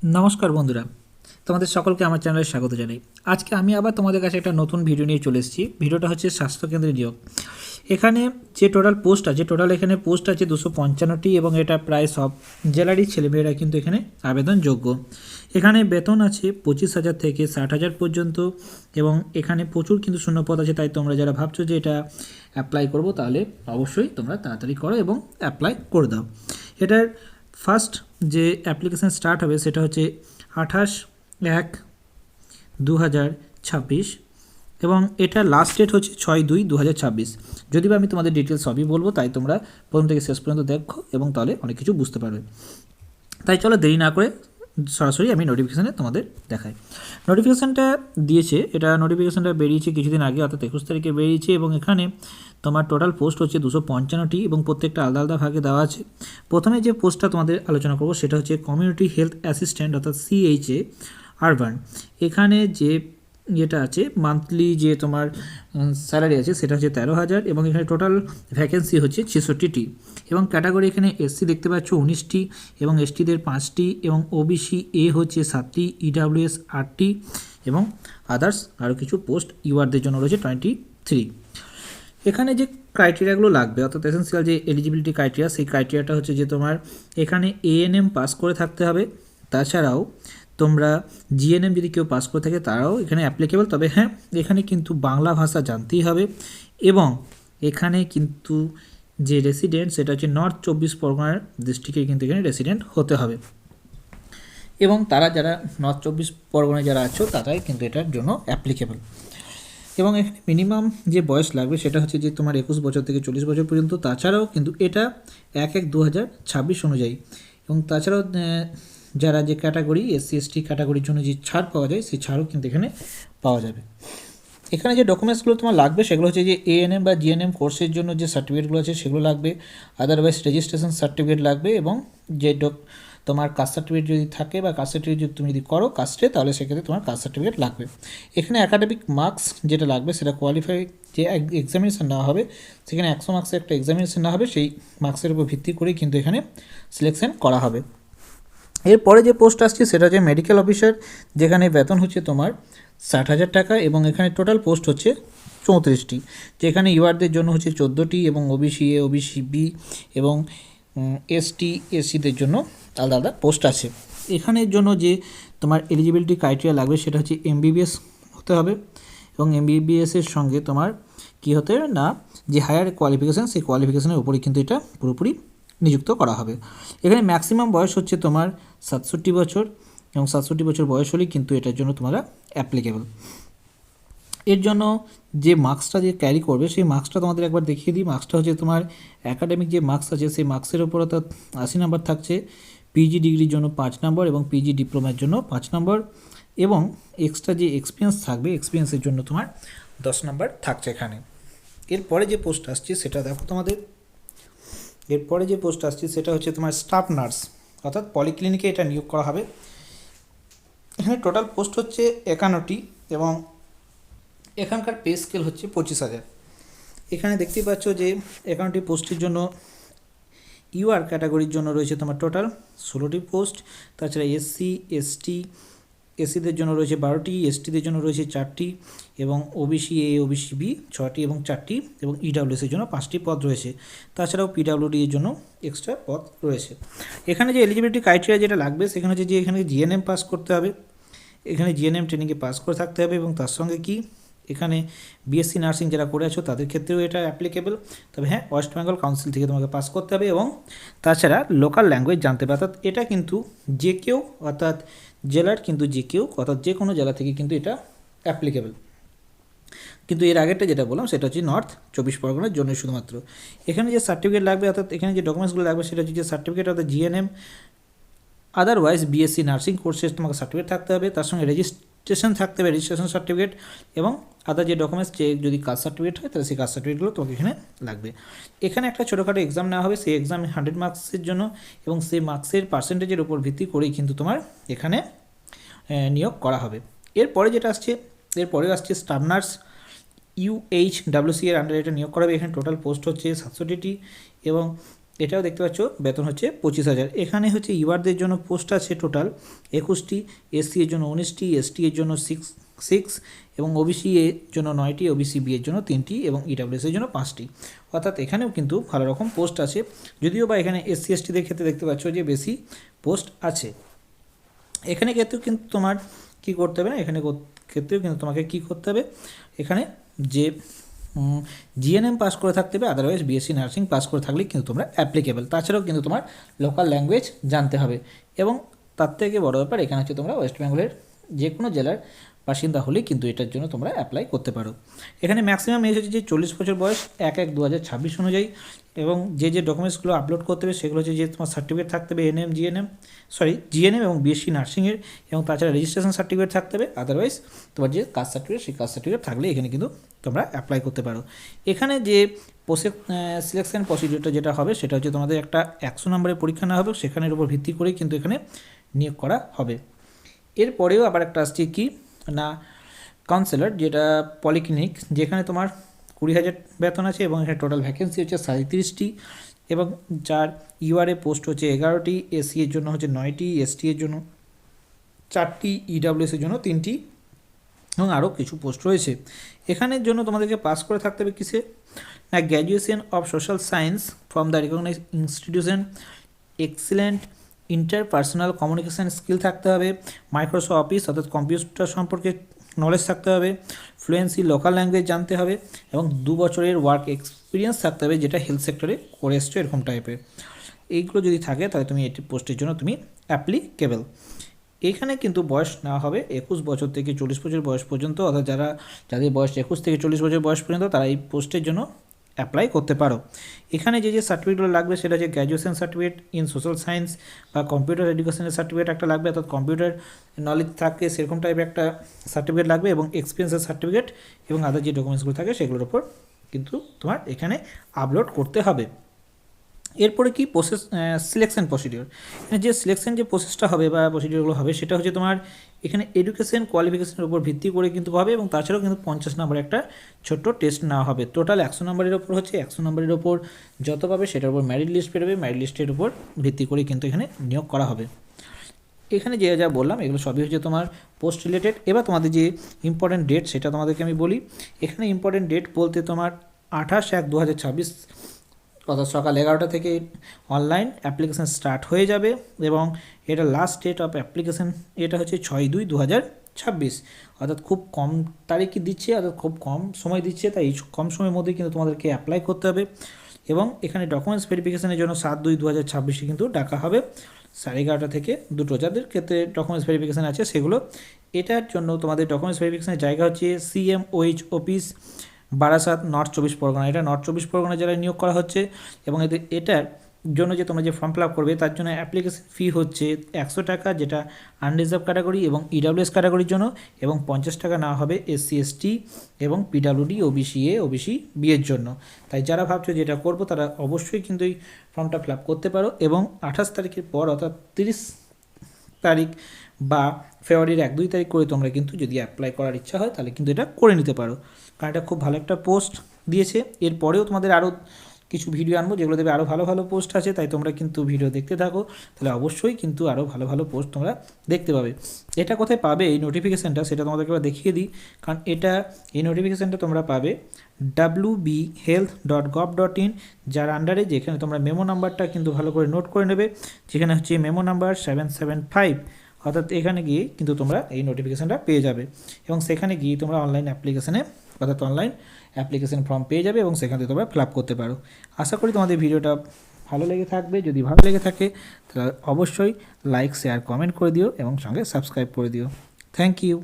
নমস্কার বন্ধুরা, তোমাদের সকলকে আমার চ্যানেলে স্বাগত জানাই। আজকে আমি আবার তোমাদের কাছে একটা নতুন ভিডিও নিয়ে চলে এসেছি। ভিডিওটা হচ্ছে স্বাস্থ্যকেন্দ্রে নিয়োগ। এখানে যে টোটাল পোস্ট আছে, এখানে পোস্ট আছে 255টি এবং এটা প্রায় সব জেলারই ছেলেমেয়েরা কিন্তু এখানে আবেদনযোগ্য। এখানে বেতন আছে 25,000 থেকে 60,000 পর্যন্ত এবং এখানে প্রচুর কিন্তু শূন্যপদ আছে। তাই তোমরা যারা ভাবছো যে এটা অ্যাপ্লাই করবো, তাহলে অবশ্যই তোমরা তাড়াতাড়ি করো এবং অ্যাপ্লাই করে দাও। এটার ফার্স্ট যে অ্যাপ্লিকেশান স্টার্ট হবে সেটা হচ্ছে 28/1/2026 এবং এটা লাস্ট ডেট হচ্ছে 6/2/2026। যদি বা আমি তোমাদের ডিটেলস সবই বলবো, তাই তোমরা প্রথম থেকে শেষ পর্যন্ত দেখো এবং তাহলে অনেক কিছু বুঝতে পারবে। তাই চলো দেরি না করে সরাসরি আমি নোটিফিকেশানে তোমাদের দেখাই। নোটিফিকেশানটা দিয়েছে, এটা নোটিফিকেশানটা বেরিয়েছে কিছুদিন আগে, অর্থাৎ 21 তারিখে বেরিয়েছে এবং এখানে তোমার টোটাল পোস্ট হচ্ছে 255টি এবং প্রত্যেকটা আলাদা আলাদা ভাগে দেওয়া আছে। প্রথমে যে পোস্টটা তোমাদের আলোচনা করবো সেটা হচ্ছে কমিউনিটি হেলথ অ্যাসিস্ট্যান্ট অর্থাৎ CHA আরবান। এখানে যে যেটা আছে মান্থলি যে তোমার স্যালারি আছে সেটা হচ্ছে 13,000 এবং এখানে টোটাল ভ্যাকেন্সি হচ্ছে 66টি এবং ক্যাটাগরি এখানে SC দেখতে পাচ্ছ 19টি এবং STদের 5টি এবং OBC এ হচ্ছে 7টি, EWS 8টি এবং আদার্স আরও কিছু পোস্ট ইউআরদের জন্য রয়েছে 23। এখানে যে ক্রাইটেরিয়াগুলো লাগবে অর্থাৎ এসেন্সিয়াল যে এলিজিবিলিটি ক্রাইটেরিয়া, সেই ক্রাইটেরিয়াটা হচ্ছে যে তোমার এখানে ANM পাস করে থাকতে হবে। তাছাড়াও তোমরা GNM যদি কেউ পাস করে থাকে তারাও এখানে অ্যাপ্লিকেবল। তবে হ্যাঁ, এখানে কিন্তু বাংলা ভাষা জানতেই হবে এবং এখানে কিন্তু যে রেসিডেন্ট সেটা হচ্ছে নর্থ 24 পরগনার ডিস্ট্রিক্টে কিন্তু এখানে রেসিডেন্ট হতে হবে এবং তারা যারা নর্থ 24 পরগনায় যারা আছো তারাই কিন্তু এটার জন্য অ্যাপ্লিকেবল। এবং এখানে মিনিমাম যে বয়স লাগবে সেটা হচ্ছে যে তোমার 21 বছর থেকে 40 বছর পর্যন্ত। তাছাড়াও কিন্তু এটা 1/1/2026 অনুযায়ী এবং তাছাড়াও যারা যে ক্যাটাগরি SC ST ক্যাটাগরির জন্য যে ছাড় পাওয়া যায় সেই ছাড়ও কিন্তু এখানে পাওয়া যাবে। এখানে যে ডকুমেন্টসগুলো তোমার লাগবে সেগুলো হচ্ছে যে ANM বা GNM কোর্সের জন্য যে সার্টিফিকেটগুলো আছে সেগুলো লাগবে, আদারওয়াইজ রেজিস্ট্রেশন সার্টিফিকেট লাগবে এবং যে তোমার কাস্ট সার্টিফিকেট যদি থাকে বা কাস্ট সার্টিফিকেট যদি তুমি যদি করো কাস্টে, তাহলে সেক্ষেত্রে তোমার কাস্ট সার্টিফিকেট লাগবে। এখানে একাডেমিক মার্কস যেটা লাগবে সেটা কোয়ালিফাই যে এক্সামিনেশান নেওয়া হবে, সেখানে 100 মার্কসের একটা এক্সামিনেশান নেওয়া হবে, সেই মার্কসের উপর ভিত্তি করেই কিন্তু এখানে সিলেকশন করা হবে। এরপরে যে পোস্ট আসছে সেটা হচ্ছে মেডিকেল অফিসার, যেখানে বেতন হচ্ছে তোমার 60,000 টাকা এবং এখানে টোটাল পোস্ট হচ্ছে 34টি, যেখানে ইউআরদের জন্য হচ্ছে 14টি এবং OBC A OBC B এবং ST SCদের জন্য আলাদা আলাদা পোস্ট আছে। এখানের জন্য যে তোমার এলিজিবিলিটি ক্রাইটেরিয়া লাগবে সেটা হচ্ছে MBBS হতে হবে এবং MBBSের সঙ্গে তোমার কী হতে হবে না, যে হায়ার কোয়ালিফিকেশান সেই কোয়ালিফিকেশানের উপরেই কিন্তু এটা পুরোপুরি নিযুক্ত করা হবে। এখানে ম্যাক্সিমাম বয়স হচ্ছে তোমার 67 বছর এবং 67 বছর বয়স হলেই কিন্তু এটার জন্য তোমরা অ্যাপ্লিকেবল। এর জন্য যে মার্কসটা যে ক্যারি করবে সেই মার্কসটা তোমাদের একবার দেখিয়ে দিই। মার্কসটা হচ্ছে তোমার একাডেমিক যে মার্কস আছে সেই মার্কসের ওপর অর্থাৎ 80 নাম্বার থাকছে, PG ডিগ্রির জন্য 5 নম্বর এবং PG ডিপ্লোমার জন্য 5 নম্বর এবং এক্সট্রা যে এক্সপিরিয়েন্স থাকবে এক্সপিরিয়েন্সের জন্য তোমার 10 নম্বর থাকছে এখানে। এরপরে যে পোস্ট আসছে সেটা দেখো তোমাদের, এরপরে যে পোস্ট আসছে সেটা হচ্ছে তোমার স্টাফ নার্স অর্থাৎ পলিক্লিনিকে এটা নিয়োগ করা হবে। এখানে টোটাল পোস্ট হচ্ছে 51টি এবং এখানকার পে স্কেল হচ্ছে 25,000। এখানে দেখতেই পাচ্ছ যে 51টি পোস্টের জন্য UR ক্যাটাগরির জন্য রয়েছে তোমার টোটাল 16টি পোস্ট। তাছাড়া SC ST SCদের জন্য রয়েছে 12টি, STদের জন্য রয়েছে 4টি এবং OBC A OBC B 6টি এবং 4টি এবং EWS এর জন্য 5টি পদ রয়েছে। তাছাড়াও PWD এর জন্য এক্সট্রা পদ রয়েছে। এখানে যে এলিজিবিলিটি ক্রাইটেরিয়া যেটা লাগবে সেখানে হচ্ছে যে এখানে GNM পাস করতে হবে, এখানে GNM ট্রেনিংয়ে পাস করে থাকতে হবে এবং তার সঙ্গে কি এখানে BSc নার্সিং যারা করে আছো তাদের ক্ষেত্রেও এটা অ্যাপ্লিকেবল। তবে হ্যাঁ, ওয়েস্ট বেঙ্গল কাউন্সিল থেকে তোমাকে পাস করতে হবে এবং তাছাড়া লোকাল ল্যাঙ্গুয়েজ জানতে হবে। অর্থাৎ এটা কিন্তু যে কেউ অর্থাৎ জেলার কিন্তু যে কেউ অর্থাৎ যে কোনো জেলা থেকে কিন্তু এটা অ্যাপ্লিকেবল। কিন্তু এর আগেরটা যেটা বললাম সেটা হচ্ছে নর্থ 24 পরগনার জন্য শুধুমাত্র। এখানে যে সার্টিফিকেট লাগবে অর্থাৎ এখানে যে ডকুমেন্টসগুলো লাগবে সেটা হচ্ছে যে সার্টিফিকেট অর্থাৎ GNM, আদারওয়াইজ BSc নার্সিং কোর্সের তোমাকে সার্টিফিকেট থাকতে হবে, তার সঙ্গে রেজিস্ট্রেশন থাকতে হবে, রেজিস্ট্রেশন সার্টিফিকেট এবং আদার যে ডকুমেন্টস, যে যদি কাস্ট সার্টিফিকেট হয় তাহলে সেই কাস্ট সার্টিফিকেটগুলো তোমাকে এখানে লাগবে। এখানে একটা ছোটোখাটো এক্সাম নেওয়া হবে, সেই এক্সাম 100 মার্কসের জন্য এবং সেই মার্কসের পার্সেন্টেজের উপর ভিত্তি করেই কিন্তু তোমার এখানে নিয়োগ করা হবে। এরপরে যেটা আসছে, এরপরে আসছে স্টাফ নার্স UHWC এর আন্ডারে এটা নিয়োগ করা হবে। এখানে টোটাল পোস্ট হচ্ছে 67টি এবং এটাও দেখতে পাচ্ছ বেতন হচ্ছে 25,000। এখানে হচ্ছে ইউআরদের জন্য পোস্ট আছে টোটাল 21টি, এসসি এর জন্য 19টি, এসটি এর জন্য 6 এবং ওবিসি এর জন্য 9টি, ওবিসি বি এর জন্য 3টি এবং ইডাব্লিউএস এর জন্য 5টি। অর্থাৎ এখানেও কিন্তু ভালো রকম পোস্ট আছে, যদিও বা এখানে এসসি এসটিদের ক্ষেত্রে দেখতে পাচ্ছ যে বেশি পোস্ট আছে। এখানে ক্ষেত্রেও কিন্তু তোমার কী করতে হবে না, এখানে ক্ষেত্রেও কিন্তু তোমাকে কী করতে হবে, এখানে যে জিএনএম পাস করে থাকতে হবে, আদারওয়াইজ বিএসসি নার্সিং পাস করে থাকলেই কিন্তু তোমরা অ্যাপ্লিকেবল। তাছাড়াও কিন্তু তোমার লোকাল ল্যাঙ্গুয়েজ জানতে হবে, এবং তার থেকে বড় ব্যাপার এখানে হচ্ছে তোমরা ওয়েস্ট বেঙ্গলের যে কোনো জেলার বাসিন্দা হলেই কিন্তু এটার জন্য তোমরা অ্যাপ্লাই করতে পারো। এখানে ম্যাক্সিমাম এজ হচ্ছে যে 40 বছর বয়স 1/1/2026 অনুযায়ী, এবং যে ডকুমেন্টসগুলো আপলোড করতে হবে সেগুলো হচ্ছে যে তোমার সার্টিফিকেট থাকতে হবে জিএনএম এবং বিএসসি নার্সিংয়ের, এবং তাছাড়া রেজিস্ট্রেশন সার্টিফিকেট থাকতে হবে, আদারওয়াইজ তোমার যে কাস্ট সার্টিফিকেট সেই কাস্ট সার্টিফিকেট থাকলে এখানে কিন্তু তোমরা অ্যাপ্লাই করতে পারো। এখানে যে সিলেকশন প্রসিডিওরটা যেটা হবে সেটা হচ্ছে তোমাদের একটা 100 নম্বরের পরীক্ষা নেওয়া হবে, সেখানের উপর ভিত্তি করেই কিন্তু এখানে নিয়োগ করা হবে। এরপরেও আবার একটা আসছে কি না, কাউন্সেলর, যেটা পলিক্লিনিক, যেখানে তোমার 20,000 বেতন আছে এবং এখানে টোটাল ভ্যাকেন্সি হচ্ছে 37টি, এবং যার ইউআরএ পোস্ট হচ্ছে 11টি, এসসি এর জন্য হচ্ছে 9টি, এসটি এর জন্য 4টি, ইডাব্লিউএস এর জন্য 3টি, এবং আরও কিছু পোস্ট রয়েছে। এখানের জন্য তোমাদেরকে পাস করে থাকতে হবে কিসে না, graduation of social science from the recognise institution, excellent interpersonal communication skill থাকতে হবে, মাইক্রোসফট অফিস অর্থাৎ কম্পিউটার সম্পর্কে নলেজ থাকতে হবে, ফ্লুয়েন্সি লোকাল ল্যাঙ্গুয়েজ জানতে হবে, এবং 2 বছরের ওয়ার্ক এক্সপিরিয়েন্স থাকতে হবে যেটা হেলথ সেক্টরে করে এসছো এরকম টাইপের। এইগুলো যদি থাকে তাহলে তুমি এটি পোস্টের জন্য তুমি অ্যাপ্লিকেবল। এখানে কিন্তু বয়স নেওয়া হবে 21 বছর থেকে 40 বছর বয়স পর্যন্ত, অর্থাৎ যাদের বয়স 21 থেকে 40 বছর বয়স পর্যন্ত তারা এই পোস্টের জন্য অ্যাপ্লাই করতে পারো। এখানে যে সার্টিফিকেটগুলো লাগবে সেটা হচ্ছে graduation certificate in social science বা কম্পিউটার এডুকেশনের সার্টিফিকেট একটা লাগবে, অর্থাৎ কম্পিউটার নলেজ থাকে সেরকম টাইপের একটা সার্টিফিকেট লাগবে, এবং এক্সপিরিয়েন্সের সার্টিফিকেট এবং আদার যে ডকুমেন্টসগুলো থাকে সেগুলোর উপর কিন্তু তোমার এখানে আপলোড করতে হবে। এরপরে কি সিলেকশন প্রসিডিওর, যে সিলেকশন যে প্রসেসটা হবে বা প্রসিডিওরগুলো হবে সেটা হচ্ছে তোমার এখানে এডুকেশন কোয়ালিফিকেশনের উপর ভিত্তি করে কিন্তু হবে, এবং তাছাড়াও কিন্তু 50 নম্বরের একটা ছোট্ট টেস্ট নেওয়া হবে। টোটাল 100 নম্বরের ওপর হচ্ছে, 100 নম্বরের ওপর যত পাবে সেটার উপর মেরিট লিস্ট বেরোবে, মেরিট লিস্টের উপর ভিত্তি করে কিন্তু এখানে নিয়োগ করা হবে। এখানে যে যা বললাম এগুলো সবই হচ্ছে তোমার পোস্ট রিলেটেড। এবার তোমাদের যে ইম্পর্টেন্ট ডেট সেটা তোমাদেরকে আমি বলি। এখানে ইম্পর্টেন্ট ডেট বলতে তোমার 28/1/2026 অর্থাৎ সকাল 11টা থেকে অনলাইন অ্যাপ্লিকেশান স্টার্ট হয়ে যাবে, এবং এটা লাস্ট ডেট অফ অ্যাপ্লিকেশান এটা হচ্ছে 6/2/2026, অর্থাৎ খুব কম তারিখই দিচ্ছে, অর্থাৎ খুব কম সময় দিচ্ছে, তাই এই কম সময়ের মধ্যে কিন্তু তোমাদেরকে অ্যাপ্লাই করতে হবে। এবং এখানে ডকুমেন্টস ভেরিফিকেশানের জন্য 7/2/2026 কিন্তু ডাকা হবে 11:30 থেকে 2টো, যাদের ক্ষেত্রে ডকুমেন্টস ভেরিফিকেশান আছে সেগুলো। এটার জন্য তোমাদের ডকুমেন্টস ভেরিফিকেশানের জায়গা হচ্ছে CMOH office, Barasat, north 24 Pargana. এটা নর্থ 24 পরগনা জেলায় নিয়োগ করা হচ্ছে, এবং এটার জন্য যে তোমরা যে ফর্ম ফিল আপ করবে তার জন্য অ্যাপ্লিকেশন ফি হচ্ছে 100 টাকা, যেটা আনরিজার্ভ ক্যাটাগরি এবং ইডাব্লিউএস ক্যাটাগরির জন্য, এবং 50 টাকা নেওয়া হবে SC ST এবং PWD OBC A OBC B এর জন্য। তাই যারা ভাবছো যেটা করবো তারা অবশ্যই কিন্তু এই ফর্মটা ফিল আপ করতে পারো, এবং 28 তারিখের পর অর্থাৎ 30 তারিখ বা ফেব্রুয়ারির 1-2 তারিখ করে তোমরা কিন্তু যদি অ্যাপ্লাই করার ইচ্ছা হয় তাহলে কিন্তু এটা করে নিতে পারো, কারণ এটা খুব ভালো একটা পোস্ট দিয়েছে। এরপরেও তোমাদের আরও কিছু ভিডিও আনবো যেগুলো দেবে আরও ভালো ভালো পোস্ট আছে, তাই তোমরা কিন্তু ভিডিও দেখতে থাকো, তাহলে অবশ্যই কিন্তু আরও ভালো ভালো পোস্ট তোমরা দেখতে পাবে। এটা কোথায় পাবে এই নোটিফিকেশানটা সেটা তোমাদেরকে এবার দেখিয়ে দিই, কারণ এই নোটিফিকেশানটা তোমরা পাবে wbhealth.gov.in, যার আন্ডারে, যেখানে তোমরা মেমো নাম্বারটা কিন্তু ভালো করে নোট করে নেবে, যেখানে হচ্ছে মেমো নাম্বার 775, অর্থাৎ এখানে গিয়ে কিন্তু তোমরা এই নোটিফিকেশানটা পেয়ে যাবে, এবং সেখানে গিয়ে তোমরা অনলাইন অ্যাপ্লিকেশানে অর্থাৎ অনলাইন অ্যাপ্লিকেশান ফর্ম পেয়ে যাবে, এবং সেখান থেকে তোমরা ফিল আপ করতে পারো। আশা করি তোমাদের ভিডিওটা ভালো লেগে থাকবে। যদি ভালো লেগে থাকে তাহলে অবশ্যই লাইক, শেয়ার, কমেন্ট করে দিও, এবং সঙ্গে সাবস্ক্রাইব করে দিও। Thank you.